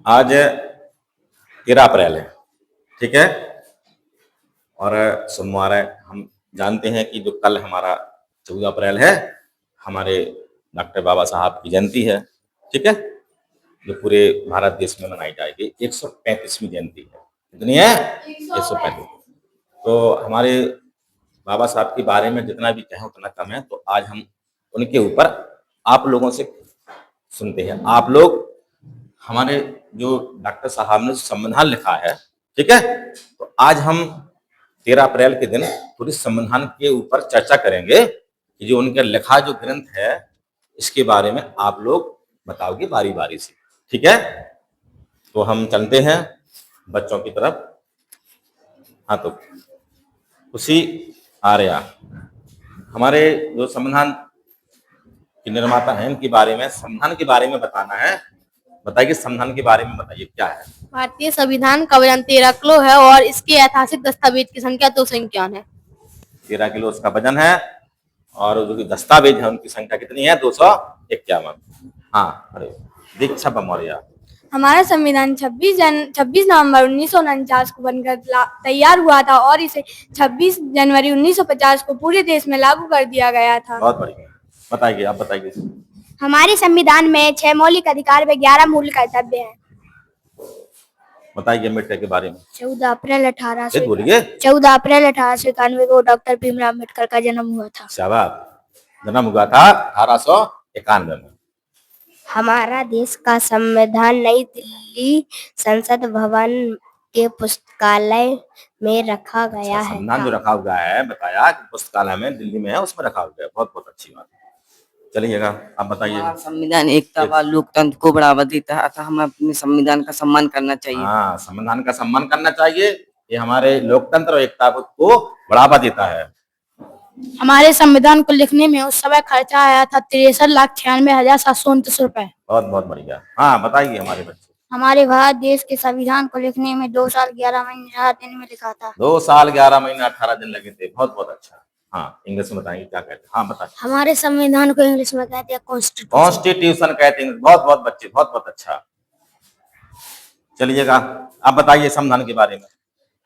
आज 13 अप्रैल है, ठीक है। और सोमवार है। हम जानते हैं कि जो कल हमारा 14 अप्रैल है, हमारे डॉक्टर बाबा साहब की जयंती है, ठीक है, जो पूरे भारत देश में मनाई जाएगी। 135वीं जयंती है। कितनी है? 135। तो हमारे बाबा साहब के बारे में जितना भी कहें उतना कम है। तो आज हम उनके ऊपर आप लोगों से सुनते हैं। आप लोग हमारे जो डॉक्टर साहब ने संविधान लिखा है, ठीक है, तो आज हम 13 अप्रैल के दिन पूरी संविधान के ऊपर चर्चा करेंगे कि जो उनका लिखा जो ग्रंथ है, इसके बारे में आप लोग बताओगे बारी बारी से, ठीक है। तो हम चलते हैं बच्चों की तरफ। हाँ, तो खुशी आर्या हमारे जो संविधान के निर्माता हैं, इनके बारे में, संविधान के बारे में बताना है। बताइए, संविधान के बारे में बताइए क्या है। भारतीय संविधान का वजन 13 किलो है और इसके ऐतिहासिक दस्तावेज की संख्या 251 है। 13 किलो उसका वजन है और जो दस्तावेज है उनकी संख्या कितनी है? 251। हाँ, अरे दीक्षा मौर्य। हमारा संविधान 26 नवंबर 1949 को बनकर तैयार हुआ था और इसे 26 जनवरी 1950 को पूरे देश में लागू कर दिया गया था। बहुत बढ़िया, बताइए, आप बताइए। हमारे संविधान में 6 मौलिक अधिकार व 11 मूल कर्तव्य हैं। बताइए अम्बेडकर के बारे में। 14 अप्रैल 1800 बोलिए। 14 अप्रैल 1891 को डॉक्टर भीमराव अम्बेडकर का जन्म हुआ था। शाबाश, जन्म हुआ था 1891 में। हमारा देश का संविधान नई दिल्ली संसद भवन के पुस्तकालय में रखा गया है। संविधान जो रखा हुआ है, बताया कि पुस्तकालय में दिल्ली में है, उसमें रखा हुआ है। बहुत बहुत अच्छी बात है। चलिएगा, आप बताइए। संविधान एकता व लोकतंत्र को बढ़ावा देता है, अतः हमें अपने संविधान का सम्मान करना चाहिए। हाँ, संविधान का सम्मान करना चाहिए। ये हमारे लोकतंत्र और एकता को बढ़ावा देता है। हमारे संविधान को लिखने में उस समय खर्चा आया था 63,96,729 रुपए। बहुत बहुत बढ़िया। हाँ, बताइए हमारे बच्चे। हमारे भारत देश के संविधान को लिखने में 2 साल 11 महीने 8 दिन में लिखा था। 2 साल 11 महीने 18 दिन लगे थे। बहुत बहुत अच्छा। हाँ, इंग्लिश में बताएंगे क्या कहते हैं। हाँ, बताइए। हमारे संविधान को इंग्लिश में कहते हैं कॉन्स्टिट्यूशन कहते हैं। बहुत बहुत बच्चे, बहुत बहुत अच्छा। चलिएगा, आप बताइए संविधान के बारे में।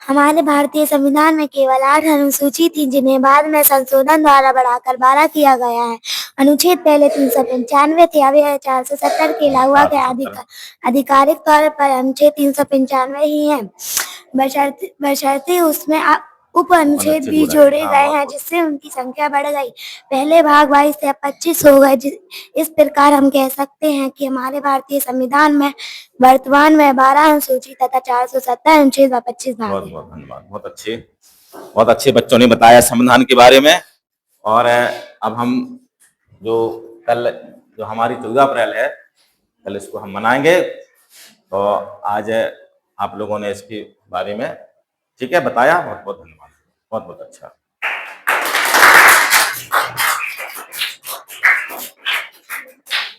हमारे भारतीय संविधान में केवल 8 अनुसूची थी, जिन्हें बाद में संशोधन द्वारा बढ़ाकर 12 किया गया है। अनुच्छेद पहले 395 थे, अब यह 470 के लागू गया। आधिकारिक तौर पर अनुच्छेद 395 ही है, बशर्ते उसमें उप अनुच्छेद भी जोड़े गए हैं, जिससे उनकी संख्या बढ़ गई। पहले भाग 22 से अब 25 हो गए। इस प्रकार हम कह सकते हैं कि हमारे भारतीय संविधान में वर्तमान में 12 अनुसूची तथा 470 अनुच्छेद व 25 भाग। बहुत बहुत धन्यवाद। बहुत अच्छे बच्चों ने बताया संविधान के बारे में। और अब हम जो कल जो हमारी 14 अप्रैल है, कल इसको हम मनाएंगे। तो आज आप लोगों ने इसके बारे में, ठीक है, बताया। बहुत बहुत धन्यवाद। बहुत बहुत अच्छा।